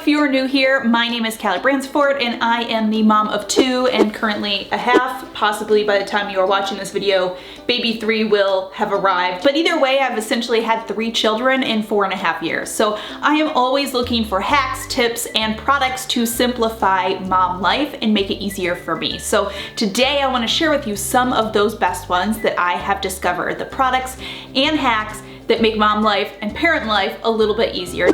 if you are new here, my name is Kallie Branciforte and I am the mom of 2 and currently a half. Possibly by the time you are watching this video, baby 3 will have arrived. But either way, I've essentially had 3 children in 4.5 years. So I am always looking for hacks, tips, and products to simplify mom life and make it easier for me. So today I want to share with you some of those best ones that I have discovered, the products and hacks that make mom life and parent life a little bit easier.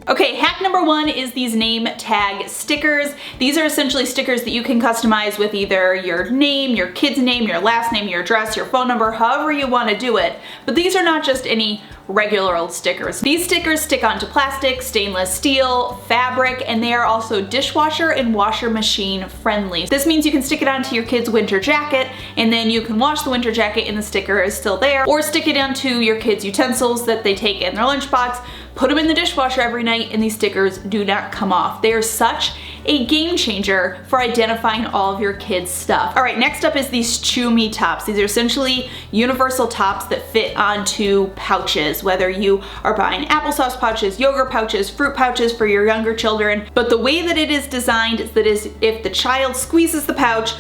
Okay, hack number 1 is these name tag stickers. These are essentially stickers that you can customize with either your name, your kid's name, your last name, your address, your phone number, however you want to do it. But these are not just any regular old stickers. These stickers stick onto plastic, stainless steel, fabric, and they are also dishwasher and washer machine friendly. This means you can stick it onto your kid's winter jacket and then you can wash the winter jacket and the sticker is still there, or stick it onto your kids' utensils that they take in their lunchbox, put them in the dishwasher every night, and these stickers do not come off. They are such a game changer for identifying all of your kids' stuff. All right, next up is these Chew Me tops. These are essentially universal tops that fit onto pouches, whether you are buying applesauce pouches, yogurt pouches, fruit pouches for your younger children. But the way that it is designed is that if the child squeezes the pouch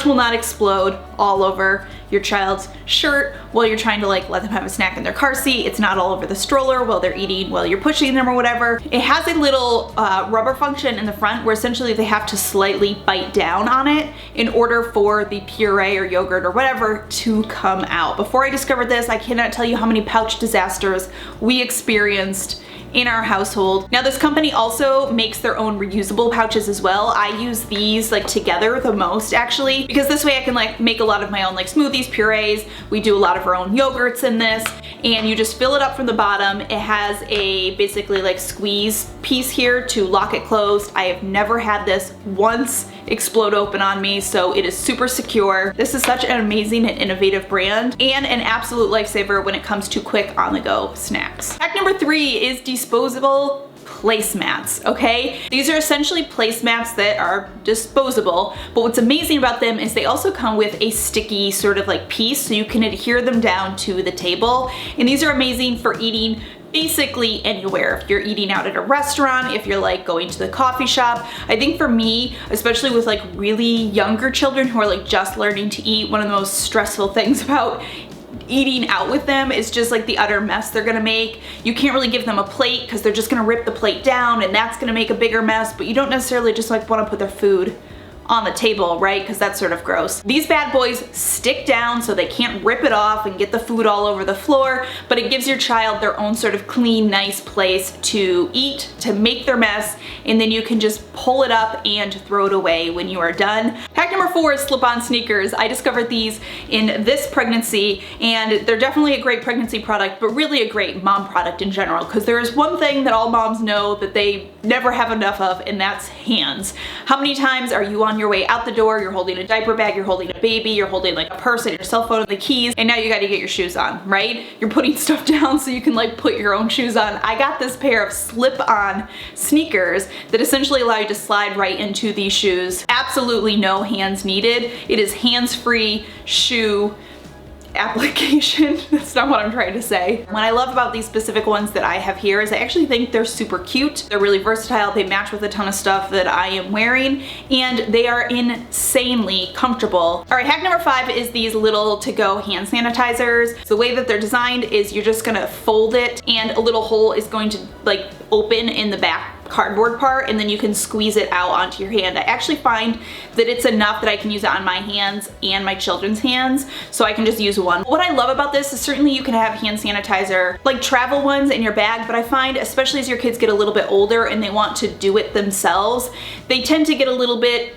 will not explode all over your child's shirt while you're trying to let them have a snack in their car seat. It's not all over the stroller while they're eating, while you're pushing them or whatever. It has a little rubber function in the front where essentially they have to slightly bite down on it in order for the puree or yogurt or whatever to come out. Before I discovered this, I cannot tell you how many pouch disasters we experienced in our household. Now this company also makes their own reusable pouches as well. I use these together the most actually, because this way I can make a lot of my own smoothies, purees. We do a lot of our own yogurts in this, and you just fill it up from the bottom. It has a basically squeeze piece here to lock it closed. I have never had this once explode open on me, so it is super secure. This is such an amazing and innovative brand and an absolute lifesaver when it comes to quick on-the-go snacks. Hack number 3 is disposable placemats, okay? These are essentially placemats that are disposable, but what's amazing about them is they also come with a sticky sort of piece so you can adhere them down to the table. And these are amazing for eating basically anywhere. If you're eating out at a restaurant, if you're going to the coffee shop. I think for me, especially with really younger children who are just learning to eat, one of the most stressful things about eating out with them is just the utter mess they're gonna make. You can't really give them a plate because they're just gonna rip the plate down and that's gonna make a bigger mess, but you don't necessarily just want to put their food on the table, right? Because that's sort of gross. These bad boys stick down so they can't rip it off and get the food all over the floor, but it gives your child their own sort of clean, nice place to eat, to make their mess, and then you can just pull it up and throw it away when you are done. Hack number 4 is slip-on sneakers. I discovered these in this pregnancy, and they're definitely a great pregnancy product, but really a great mom product in general, because there is one thing that all moms know that they never have enough of, and that's hands. How many times are you on your way out the door, you're holding a diaper bag, you're holding a baby, you're holding a purse and your cell phone and the keys, and now you gotta get your shoes on, right? You're putting stuff down so you can put your own shoes on. I got this pair of slip-on sneakers that essentially allow you to slide right into these shoes. Absolutely no hands needed. It is hands-free shoe application. That's not what I'm trying to say. What I love about these specific ones that I have here is I actually think they're super cute. They're really versatile. They match with a ton of stuff that I am wearing, and they are insanely comfortable. All right, hack number 5 is these little to-go hand sanitizers. So the way that they're designed is you're just gonna fold it and a little hole is going to open in the back cardboard part, and then you can squeeze it out onto your hand. I actually find that it's enough that I can use it on my hands and my children's hands, so I can just use one. What I love about this is certainly you can have hand sanitizer, travel ones in your bag, but I find especially as your kids get a little bit older and they want to do it themselves, they tend to get a little bit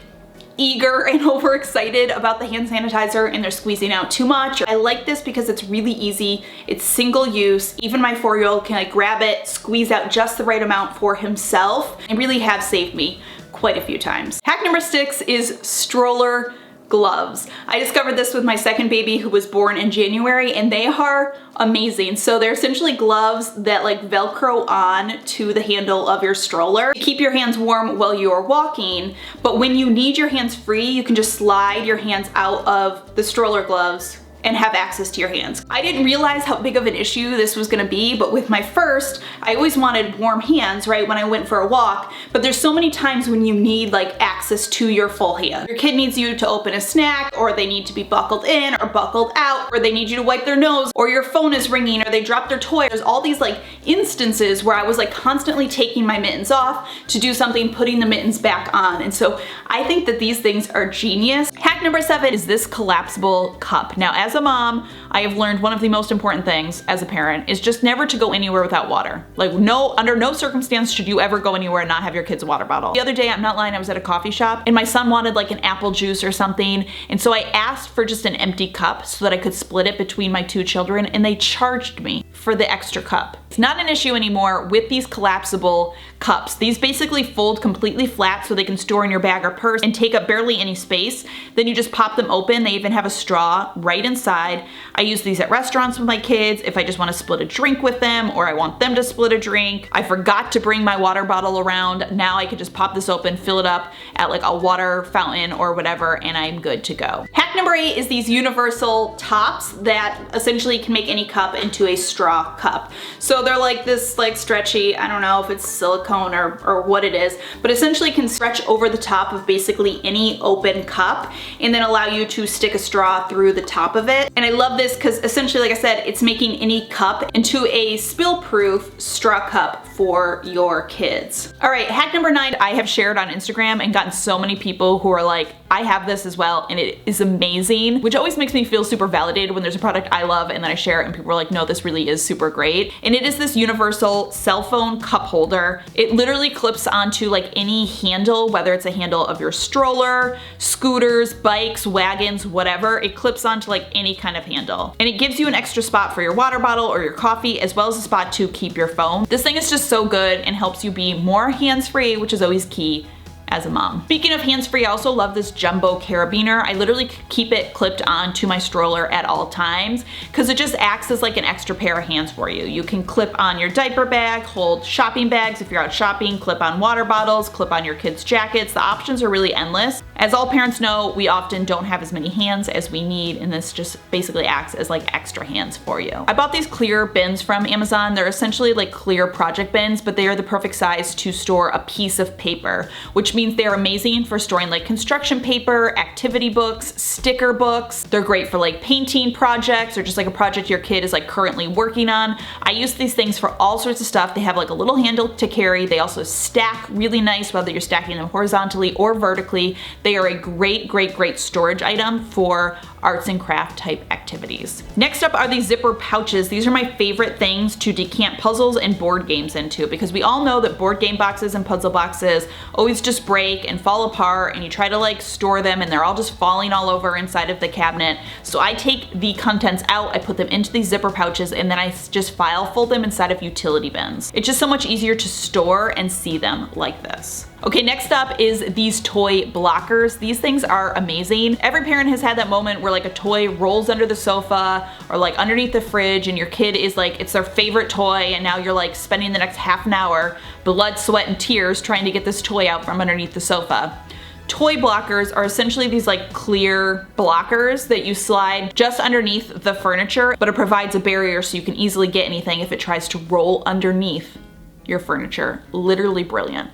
eager and overexcited about the hand sanitizer and they're squeezing out too much. I like this because it's really easy. It's single use. Even my 4-year-old can grab it, squeeze out just the right amount for himself, and really have saved me quite a few times. Hack number 6 is stroller gloves. I discovered this with my second baby who was born in January, and they are amazing. So they're essentially gloves that like Velcro on to the handle of your stroller. Keep your hands warm while you are walking, but when you need your hands free, you can just slide your hands out of the stroller gloves and have access to your hands. I didn't realize how big of an issue this was gonna be, but with my first, I always wanted warm hands, right, when I went for a walk, but there's so many times when you need like access to your full hand. Your kid needs you to open a snack, or they need to be buckled in or buckled out, or they need you to wipe their nose, or your phone is ringing, or they dropped their toy. There's all these like instances where I was like constantly taking my mittens off to do something, putting the mittens back on. And so I think that these things are genius. Hack number 7 is this collapsible cup. Now, as a mom, I have learned one of the most important things as a parent is just never to go anywhere without water. Like under no circumstance should you ever go anywhere and not have your kid's water bottle. The other day, I'm not lying, I was at a coffee shop and my son wanted like an apple juice or something. And so I asked for just an empty cup so that I could split it between my 2 children, and they charged me for the extra cup. It's not an issue anymore with these collapsible cups. These basically fold completely flat so they can store in your bag or purse and take up barely any space. Then you just pop them open. They even have a straw right inside. I use these at restaurants with my kids if I just want to split a drink with them or I want them to split a drink. I forgot to bring my water bottle around. Now I could just pop this open, fill it up at like a water fountain or whatever, and I'm good to go. Hack number 8 is these universal tops that essentially can make any cup into a straw cup. So they're like this like stretchy, I don't know if it's silicone or what it is, but essentially can stretch over the top of basically any open cup and then allow you to stick a straw through the top of it. And I love this because essentially, like I said, it's making any cup into a spill-proof straw cup for your kids. All right, hack number 9, I have shared on Instagram and gotten so many people who are like, I have this as well and it is amazing, which always makes me feel super validated when there's a product I love and then I share it and people are like, no, this really is super great. And it is this universal cell phone cup holder. It literally clips onto like any handle, whether it's a handle of your stroller, scooters, bikes, wagons, whatever. It clips onto like any kind of handle. And it gives you an extra spot for your water bottle or your coffee, as well as a spot to keep your phone. This thing is just so good and helps you be more hands-free, which is always key as a mom. Speaking of hands-free, I also love this jumbo carabiner. I literally keep it clipped on to my stroller at all times because it just acts as like an extra pair of hands for you. You can clip on your diaper bag, hold shopping bags if you're out shopping, clip on water bottles, clip on your kids' jackets. The options are really endless. As all parents know, we often don't have as many hands as we need, and this just basically acts as like extra hands for you. I bought these clear bins from Amazon. They're essentially like clear project bins, but they are the perfect size to store a piece of paper, which means they're amazing for storing like construction paper, activity books, sticker books. They're great for like painting projects or just like a project your kid is like currently working on. I use these things for all sorts of stuff. They have like a little handle to carry. They also stack really nice, whether you're stacking them horizontally or vertically. They are a great storage item for arts and craft type activities. Next up are these zipper pouches. These are my favorite things to decant puzzles and board games into, because we all know that board game boxes and puzzle boxes always just break and fall apart, and you try to like store them and they're all just falling all over inside of the cabinet. So I take the contents out, I put them into these zipper pouches, and then I just file fold them inside of utility bins. It's just so much easier to store and see them like this. Okay, next up is these toy blockers. These things are amazing. Every parent has had that moment where like a toy rolls under the sofa or like underneath the fridge and your kid is like, it's their favorite toy, and now you're like spending the next half an hour, blood, sweat, and tears trying to get this toy out from underneath the sofa. Toy blockers are essentially these like clear blockers that you slide just underneath the furniture, but it provides a barrier so you can easily get anything if it tries to roll underneath your furniture. Literally brilliant.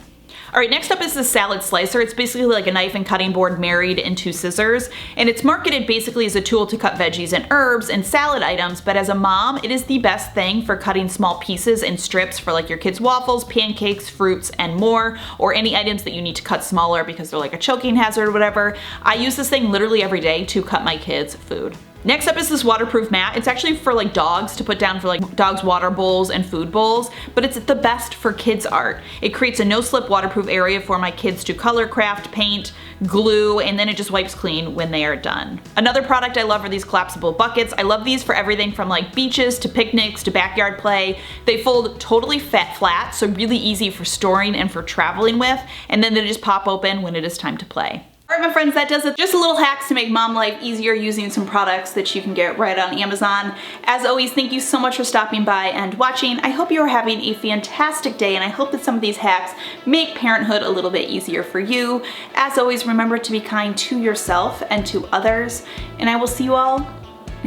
All right, next up is the salad slicer. It's basically like a knife and cutting board married into scissors, and it's marketed basically as a tool to cut veggies and herbs and salad items, but as a mom, it is the best thing for cutting small pieces and strips for like your kids' waffles, pancakes, fruits, and more, or any items that you need to cut smaller because they're like a choking hazard or whatever. I use this thing literally every day to cut my kids' food. Next up is this waterproof mat. It's actually for like dogs to put down for like dogs' water bowls and food bowls, but it's the best for kids art. It creates a no-slip waterproof area for my kids to color, craft, paint, glue, and then it just wipes clean when they are done. Another product I love are these collapsible buckets. I love these for everything from like beaches to picnics to backyard play. They fold totally flat, so really easy for storing and for traveling with, and then they just pop open when it is time to play. All right, my friends, that does it. Just a little hacks to make mom life easier using some products that you can get right on Amazon. As always, thank you so much for stopping by and watching. I hope you are having a fantastic day, and I hope that some of these hacks make parenthood a little bit easier for you. As always, remember to be kind to yourself and to others, and I will see you all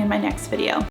in my next video.